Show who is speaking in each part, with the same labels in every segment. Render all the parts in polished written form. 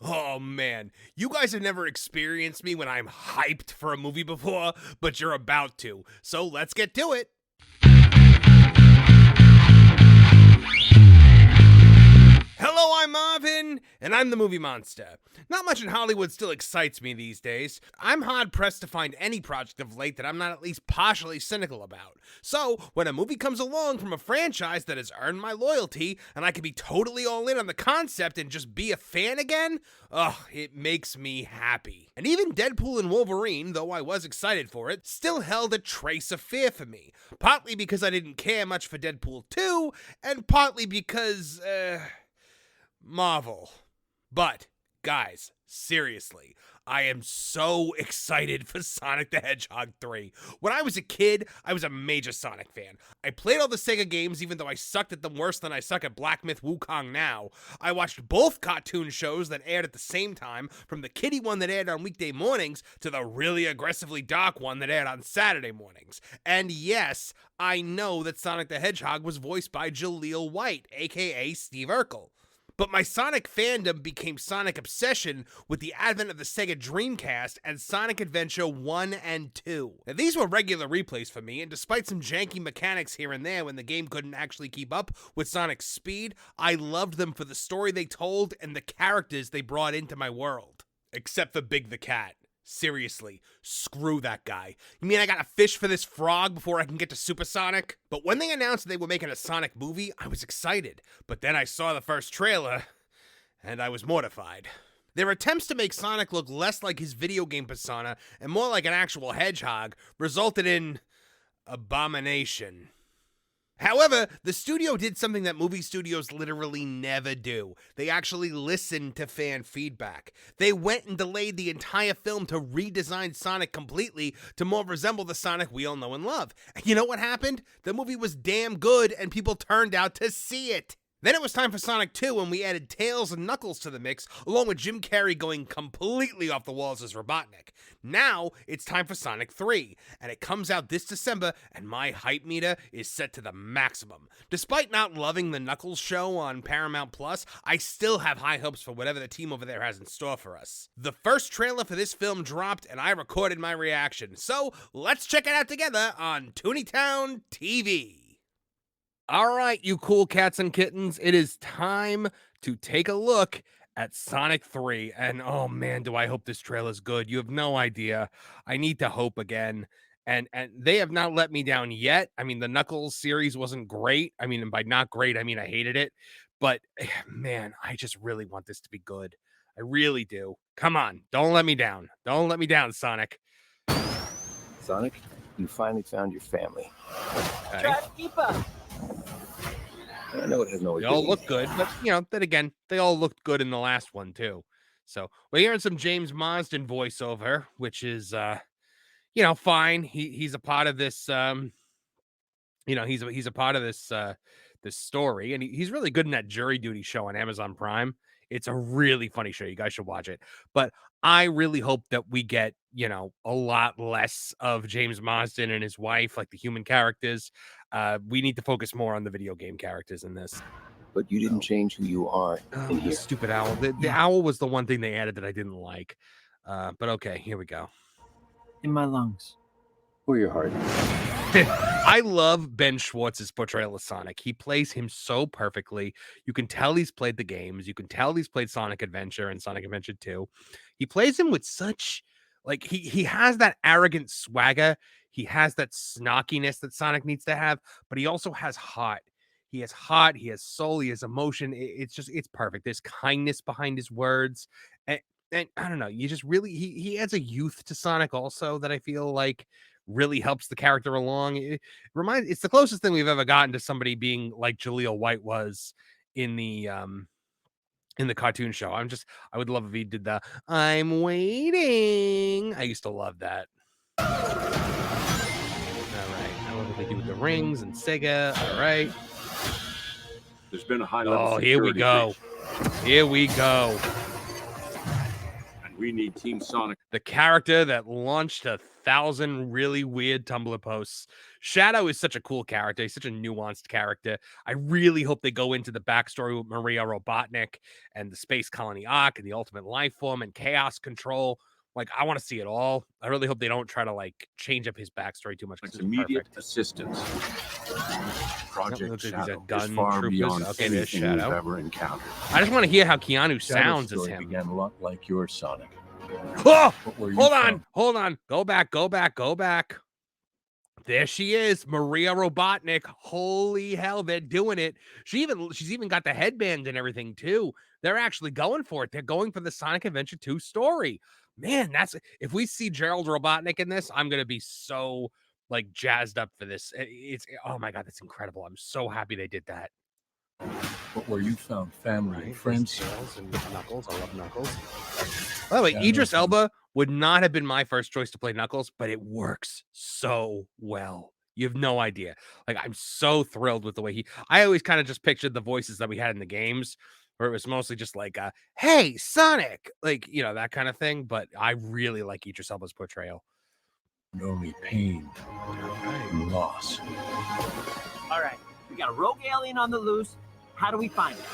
Speaker 1: Oh man, you guys have never experienced me when I'm hyped for a movie before, but you're about to. So let's get to it. Hello, I'm Marvin, and I'm the Movie Monster. Not much in Hollywood still excites me these days. I'm hard-pressed to find any project of late that I'm not at least partially cynical about. So, when a movie comes along from a franchise that has earned my loyalty, and I can be totally all in on the concept and just be a fan again, it makes me happy. And even Deadpool and Wolverine, though I was excited for it, still held a trace of fear for me. Partly because I didn't care much for Deadpool 2, and partly because, Marvel. But, guys, seriously, I am so excited for Sonic the Hedgehog 3. When I was a kid, I was a major Sonic fan. I played all the Sega games even though I sucked at them worse than I suck at Black Myth Wukong now. I watched both cartoon shows that aired at the same time, from the kiddie one that aired on weekday mornings to the really aggressively dark one that aired on Saturday mornings. And yes, I know that Sonic the Hedgehog was voiced by Jaleel White, aka Steve Urkel. But my Sonic fandom became Sonic obsession with the advent of the Sega Dreamcast and Sonic Adventure 1 and 2. Now, these were regular replays for me, and despite some janky mechanics here and there when the game couldn't actually keep up with Sonic's speed, I loved them for the story they told and the characters they brought into my world. Except for Big the Cat. Seriously, screw that guy. You mean I gotta fish for this frog before I can get to Supersonic? But when they announced they were making a Sonic movie, I was excited. But then I saw the first trailer, and I was mortified. Their attempts to make Sonic look less like his video game persona and more like an actual hedgehog resulted in abomination. However, the studio did something that movie studios literally never do. They actually listened to fan feedback. They went and delayed the entire film to redesign Sonic completely to more resemble the Sonic we all know and love. And you know what happened? The movie was damn good and people turned out to see it. Then it was time for Sonic 2, and we added Tails and Knuckles to the mix, along with Jim Carrey going completely off the walls as Robotnik. Now, it's time for Sonic 3, and it comes out this December, and my hype meter is set to the maximum. Despite not loving the Knuckles show on Paramount Plus, I still have high hopes for whatever the team over there has in store for us. The first trailer for this film dropped, and I recorded my reaction, so let's check it out together on Toontown TV. All right, you cool cats and kittens, it is time to take a look at Sonic 3. And oh man, do I hope this trailer is good. You have no idea. I need to hope again. And they have not let me down yet. I mean, the Knuckles series wasn't great. I mean, and by not great, I mean I hated it. But man, I just really want this to be good. I really do. Come on, don't let me down. Don't let me down, Sonic.
Speaker 2: Sonic, you finally found your family.
Speaker 1: Okay.
Speaker 2: I know it has no.
Speaker 1: They all look good, but you know, then again, they all looked good in the last one too. So we're hearing some James Marsden voiceover, which is fine. He's a part of this he's a part of this this story, and he's really good in that Jury Duty show on Amazon Prime. It's a really funny show. You guys should watch it. But I really hope that we get, a lot less of James Marsden and his wife, like the human characters. We need to focus more on the video game characters in this.
Speaker 2: But you didn't change who you are in here.
Speaker 1: Stupid owl. The owl was the one thing they added that I didn't like. But okay, here we go.
Speaker 3: In my lungs.
Speaker 2: Or your heart.
Speaker 1: I love Ben Schwartz's portrayal of Sonic. He plays him so perfectly. You can tell he's played the games. You can tell he's played Sonic Adventure and Sonic Adventure 2. He plays him with such, he has that arrogant swagger. He has that snarkiness that Sonic needs to have, but he also has heart. He has heart, he has soul, he has emotion. It's perfect. There's kindness behind his words. And I don't know, you just really, he adds a youth to Sonic also that I feel like really helps the character along. It's the closest thing we've ever gotten to somebody being like Jaleel White was in the cartoon show. I would love if he did the I'm waiting. I used to love that. All right, I love what they do with the rings and Sega. All right.
Speaker 4: There's been a high level.
Speaker 1: Oh, here we go. Here we go.
Speaker 4: And We need Team Sonic.
Speaker 1: The character that launched 1,000 really weird Tumblr posts. Shadow is such a cool character. He's such a nuanced character. I really hope they go into the backstory with Maria Robotnik and the Space Colony Arc and the Ultimate Life Form and Chaos Control. Like, I want to see it all. I really hope they don't try to, like, change up his backstory too much.
Speaker 4: Like
Speaker 1: It's
Speaker 4: immediate
Speaker 1: perfect.
Speaker 4: assistance. Project
Speaker 1: looks like he's
Speaker 4: Shadow
Speaker 1: a gun
Speaker 4: is far
Speaker 1: troopers.
Speaker 4: beyond
Speaker 1: Okay, there's
Speaker 4: anything
Speaker 1: Shadow.
Speaker 4: you've ever encountered.
Speaker 1: I just want to hear how Keanu
Speaker 2: Shadow's
Speaker 1: sounds as
Speaker 2: story
Speaker 1: him.
Speaker 2: began a lot like your Sonic.
Speaker 1: Oh!
Speaker 2: What were you
Speaker 1: Hold
Speaker 2: found?
Speaker 1: on. Go back. There she is, Maria Robotnik. Holy hell, they're doing it. She's even got the headband and everything too. They're actually going for it. They're going for the Sonic Adventure 2 story. Man, if we see Gerald Robotnik in this, I'm gonna be so like jazzed up for this. It's oh my god, that's incredible. I'm so happy they did that.
Speaker 2: What were you found? Family and friends?
Speaker 1: Tails and Knuckles. I love Knuckles. By the way,
Speaker 2: Yeah,
Speaker 1: Idris
Speaker 2: no,
Speaker 1: Elba would not have been my first choice to play Knuckles, but it works so well. You have no idea. Like, I'm so thrilled with the way I always kind of just pictured the voices that we had in the games, where it was mostly just like, hey, Sonic, like, you know, that kind of thing. But I really like Idris Elba's portrayal.
Speaker 2: Only pain and loss.
Speaker 3: All right, we got a rogue alien on the loose. How do we find it?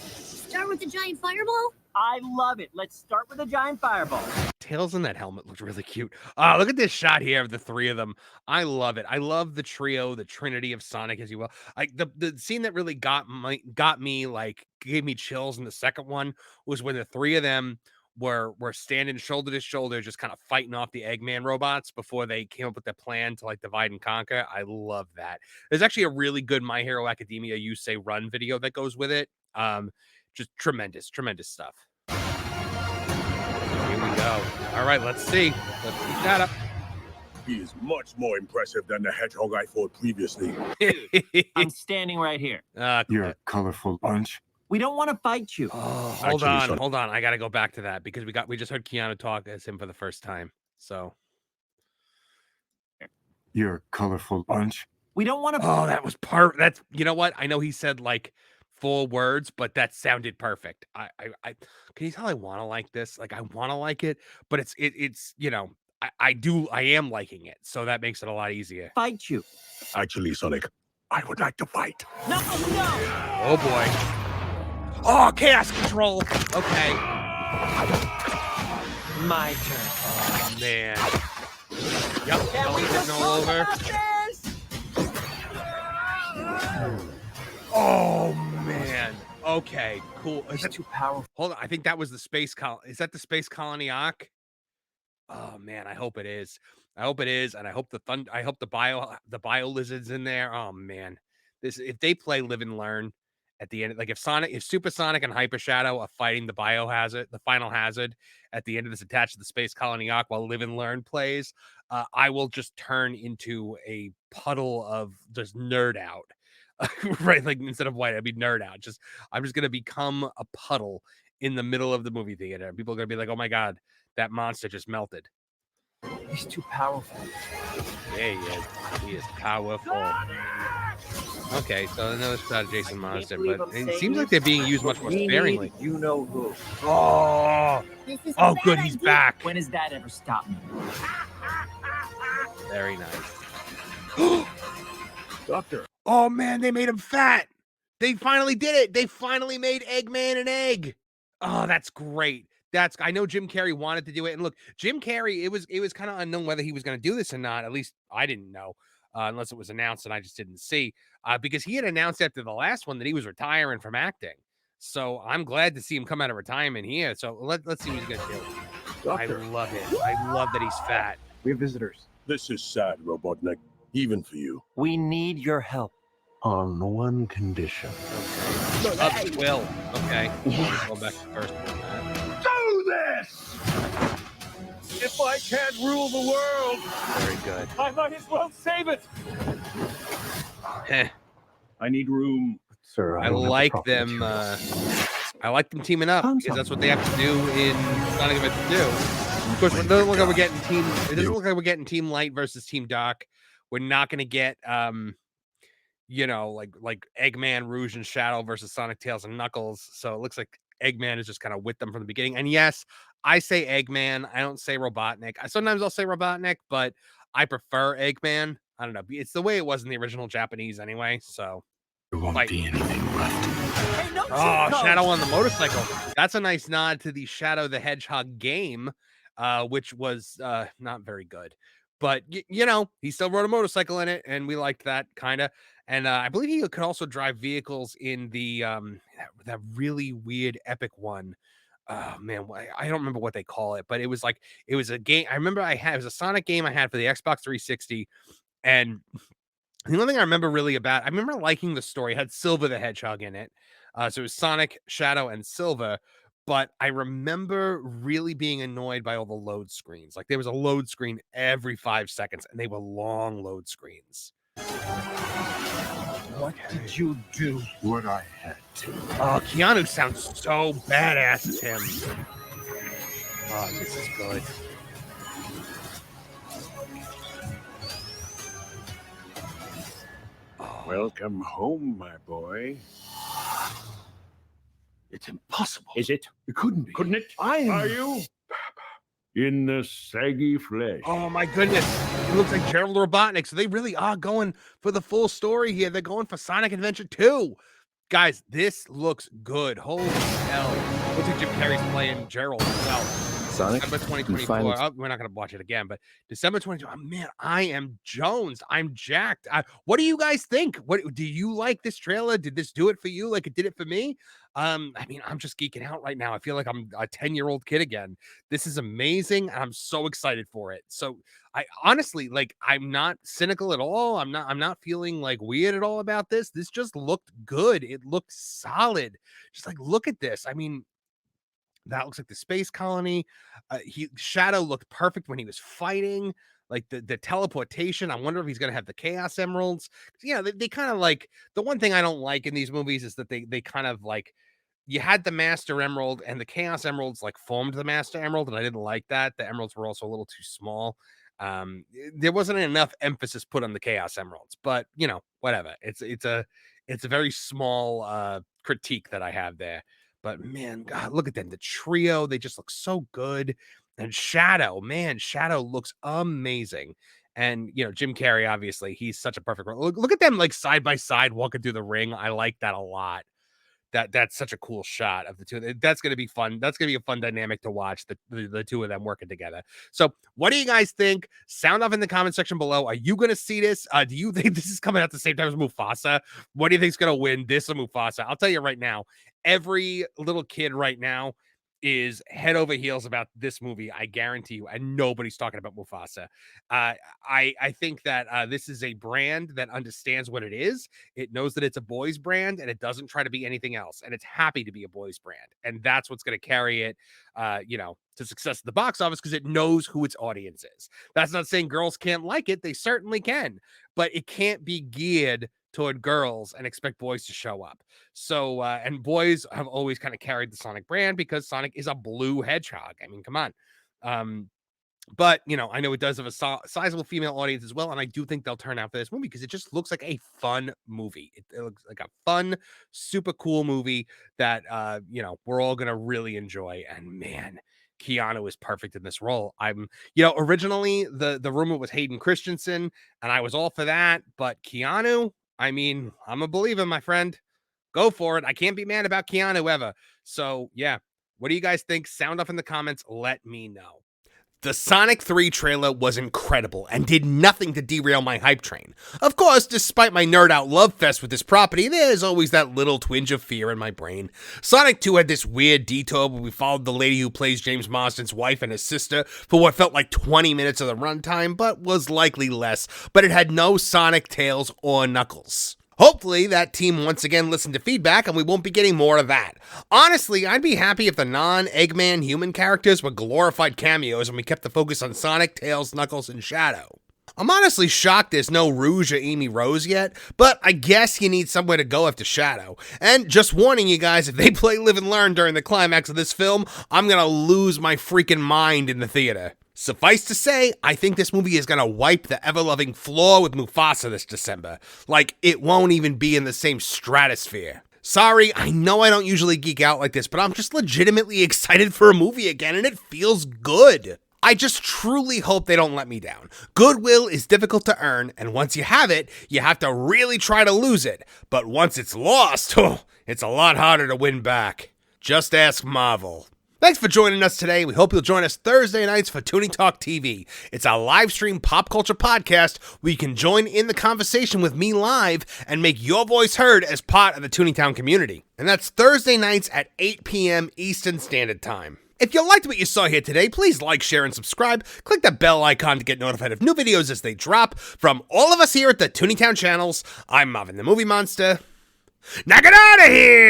Speaker 5: Start with the giant fireball?
Speaker 3: I love it. Let's start with a giant fireball.
Speaker 1: Tails in that helmet looked really cute. Look at this shot here of the three of them. I love it. I love the trio, the trinity of Sonic, as you will. Like the scene that really got me, like gave me chills in the second one was when the three of them were standing shoulder to shoulder, just kind of fighting off the Eggman robots before they came up with their plan to like divide and conquer. I love that. There's actually a really good My Hero Academia You Say Run video that goes with it. Just tremendous stuff. Here we go. All right, let's see. Let's see Shadow.
Speaker 6: He is much more impressive than the hedgehog I fought previously.
Speaker 3: I'm standing right here.
Speaker 4: You're a colorful bunch.
Speaker 3: We don't want to fight you.
Speaker 1: Oh,
Speaker 6: Actually,
Speaker 1: hold on. I gotta go back to that because we just heard Keanu talk as him for the first time. So
Speaker 4: You're a colorful bunch.
Speaker 3: We don't want to.
Speaker 1: oh, that was that's you know what? I know he said like 4 words, but that sounded perfect. I can you tell I want to like this? Like I want to like it, but it's you know, I am liking it. So that makes it a lot easier.
Speaker 3: Fight you.
Speaker 6: Actually, Sonic, I would like to fight.
Speaker 3: No, no.
Speaker 1: Oh boy. Oh, chaos control. Okay.
Speaker 3: My turn.
Speaker 1: Oh man. Yep,
Speaker 3: Can we
Speaker 1: getting
Speaker 3: just
Speaker 1: all
Speaker 3: talk
Speaker 1: over.
Speaker 3: about this?
Speaker 1: Oh man. Okay, cool. Is
Speaker 3: He's
Speaker 1: that,
Speaker 3: too powerful.
Speaker 1: hold on, I think that was the space is that the space colony arc? Oh man, I hope it is. I hope it is, and I hope the bio lizards in there. Oh man. If they play Live and Learn at the end, like if Super Sonic and Hyper Shadow are fighting the biohazard, the final hazard at the end of this attached to the space colony arc while Live and Learn plays, I will just turn into a puddle of just nerd out. Right, like instead of white, I'd be nerd out. I'm just gonna become a puddle in the middle of the movie theater. People are gonna be like, "Oh my god, that monster just melted."
Speaker 3: He's too powerful.
Speaker 1: Yeah, he is. He is powerful. Okay, so another shot of Jason Monster,
Speaker 3: believe
Speaker 1: but
Speaker 3: I'm
Speaker 1: it
Speaker 3: saying
Speaker 1: seems like
Speaker 3: this,
Speaker 1: they're being used much more
Speaker 3: We
Speaker 1: sparingly.
Speaker 3: need you know who.
Speaker 1: Oh,
Speaker 5: This is a bad
Speaker 1: good, he's
Speaker 5: idea.
Speaker 1: back.
Speaker 3: When has that ever stopped me?
Speaker 1: Very nice.
Speaker 6: Doctor,
Speaker 1: Oh man, they made him fat. They finally did it. They finally made Eggman an egg. Oh, that's great. I know Jim Carrey wanted to do it, and look, Jim Carrey. It was kind of unknown whether he was going to do this or not. At least I didn't know, unless it was announced and I just didn't see. Because he had announced after the last one that he was retiring from acting. So I'm glad to see him come out of retirement here. So let's see what he's going to do. I
Speaker 6: doctor,
Speaker 1: love it. I love that he's fat.
Speaker 2: We have visitors.
Speaker 6: this is sad, Robotnik, even for you.
Speaker 3: We need your help.
Speaker 4: On one condition.
Speaker 1: Will. Okay. Go back to first one.
Speaker 6: Do this! If I can't rule the world,
Speaker 1: Very good.
Speaker 6: I might as well save it.
Speaker 1: Heh.
Speaker 6: I need room.
Speaker 4: Sir,
Speaker 1: I
Speaker 4: don't have the
Speaker 1: like
Speaker 4: proper
Speaker 1: them.
Speaker 4: materials.
Speaker 1: I like them teaming up because that's what they have to do in Sonic Adventure 2. Of course, it doesn't look like we're getting team. It doesn't look like we're getting Team Light versus Team Dark. We're not going to get, you know, like Eggman, Rouge, and Shadow versus Sonic, Tails, and Knuckles. So it looks like Eggman is just kind of with them from the beginning. And yes, I say Eggman. I don't say Robotnik. Sometimes I'll say Robotnik, but I prefer Eggman. I don't know. It's the way it was in the original Japanese anyway. So
Speaker 4: There won't
Speaker 1: Like-
Speaker 4: be anything left.
Speaker 3: Hey, no
Speaker 1: Oh,
Speaker 3: cheat codes.
Speaker 1: Shadow on the motorcycle. That's a nice nod to the Shadow the Hedgehog game, which was not very good. But, you know, he still rode a motorcycle in it, and we liked that kind of. And I believe he could also drive vehicles in the that really weird epic one. Oh man, I don't remember what they call it, but it was a game. I remember it was a Sonic game I had for the Xbox 360, and the only thing I remember really about, I remember liking the story. It had Silver the Hedgehog in it. So it was Sonic, Shadow, and Silver. But I remember really being annoyed by all the load screens. Like there was a load screen every 5 seconds, and they were long load screens.
Speaker 6: What did you do?
Speaker 4: What I had to.
Speaker 1: Oh, Keanu sounds so badass as him. Oh, this is good. Oh,
Speaker 6: Welcome home, my boy.
Speaker 4: It's impossible.
Speaker 6: Is it?
Speaker 4: It couldn't be.
Speaker 6: Couldn't it? Are you? In the saggy flesh.
Speaker 1: oh my goodness. It looks like Gerald Robotnik. So they really are going for the full story here. They're going for Sonic Adventure 2. Guys, this looks good. Holy hell. Looks like Jim Carrey's playing Gerald himself.
Speaker 2: Sonic,
Speaker 1: December
Speaker 2: you
Speaker 1: 2024.
Speaker 2: finally
Speaker 1: We're not going to watch it again, but December 22. Oh, man, I am Jones. I'm jacked. What do you guys think? What do you like this trailer? Did this do it for you like it did it for me? I mean, I'm just geeking out right now. I feel like I'm a 10-year-old kid again. This is amazing, and I'm so excited for it. So I honestly, like, I'm not cynical at all. I'm not feeling like weird at all about this. This just looked good. It looked solid. Just like, look at this. I mean, that looks like the space colony. Shadow looked perfect when he was fighting. Like the teleportation. I wonder if he's gonna have the Chaos Emeralds. Yeah, they kind of like, the one thing I don't like in these movies is that they kind of like, you had the Master Emerald and the Chaos Emeralds like formed the Master Emerald, and I didn't like that. The emeralds were also a little too small. There wasn't enough emphasis put on the Chaos Emeralds, but you know, whatever. It's a very small critique that I have there. But man, God, look at them. The trio, they just look so good. And Shadow, man, Shadow looks amazing. And, you know, Jim Carrey, obviously, he's such a perfect role. Look at them like side by side walking through the ring. I like that a lot. That's such a cool shot of the two. That's going to be fun. That's going to be a fun dynamic to watch, the two of them working together. So what do you guys think? Sound off in the comment section below. Are you going to see this? Do you think this is coming out the same time as Mufasa? What do you think is going to win, this or Mufasa? I'll tell you right now, every little kid right now is head over heels about this movie. I guarantee you, and nobody's talking about Mufasa. I think that this is a brand that understands what it is. It knows that it's a boys brand, and it doesn't try to be anything else. And it's happy to be a boys brand, and that's what's going to carry it, you know, to success at the box office, because it knows who its audience is. That's not saying girls can't like it; they certainly can, but it can't be geared toward girls and expect boys to show up. So, and boys have always kind of carried the Sonic brand because Sonic is a blue hedgehog. I mean, come on. But, you know, I know it does have a sizable female audience as well. And I do think they'll turn out for this movie because it just looks like a fun movie. It looks like a fun, super cool movie that, you know, we're all going to really enjoy. And man, Keanu is perfect in this role. You know, originally the rumor was Hayden Christensen, and I was all for that. But Keanu, I mean, I'm a believer, my friend. Go for it. I can't be mad about Keanu ever. So, yeah. What do you guys think? Sound off in the comments. Let me know. The Sonic 3 trailer was incredible and did nothing to derail my hype train. Of course, despite my nerd out love fest with this property, there's always that little twinge of fear in my brain. Sonic 2 had this weird detour where we followed the lady who plays James Marsden's wife and his sister for what felt like 20 minutes of the runtime, but was likely less, but it had no Sonic, Tails, or Knuckles. Hopefully, that team once again listened to feedback and we won't be getting more of that. Honestly, I'd be happy if the non-Eggman human characters were glorified cameos and we kept the focus on Sonic, Tails, Knuckles, and Shadow. I'm honestly shocked there's no Rouge or Amy Rose yet, but I guess you need somewhere to go after Shadow. And just warning you guys, if they play Live and Learn during the climax of this film, I'm gonna lose my freaking mind in the theater. Suffice to say, I think this movie is going to wipe the ever-loving floor with Mufasa this December. Like, it won't even be in the same stratosphere. Sorry, I know I don't usually geek out like this, but I'm just legitimately excited for a movie again, and it feels good. I just truly hope they don't let me down. Goodwill is difficult to earn, and once you have it, you have to really try to lose it. But once it's lost, it's a lot harder to win back. Just ask Marvel. Thanks for joining us today. We hope you'll join us Thursday nights for Toonie Talk TV. It's a live stream pop culture podcast where you can join in the conversation with me live and make your voice heard as part of the Toonitown community. And that's Thursday nights at 8 p.m. Eastern Standard Time. If you liked what you saw here today, please like, share, and subscribe. Click the bell icon to get notified of new videos as they drop. From all of us here at the Toonitown channels, I'm Marvin the Movie Monster. Now get out of here!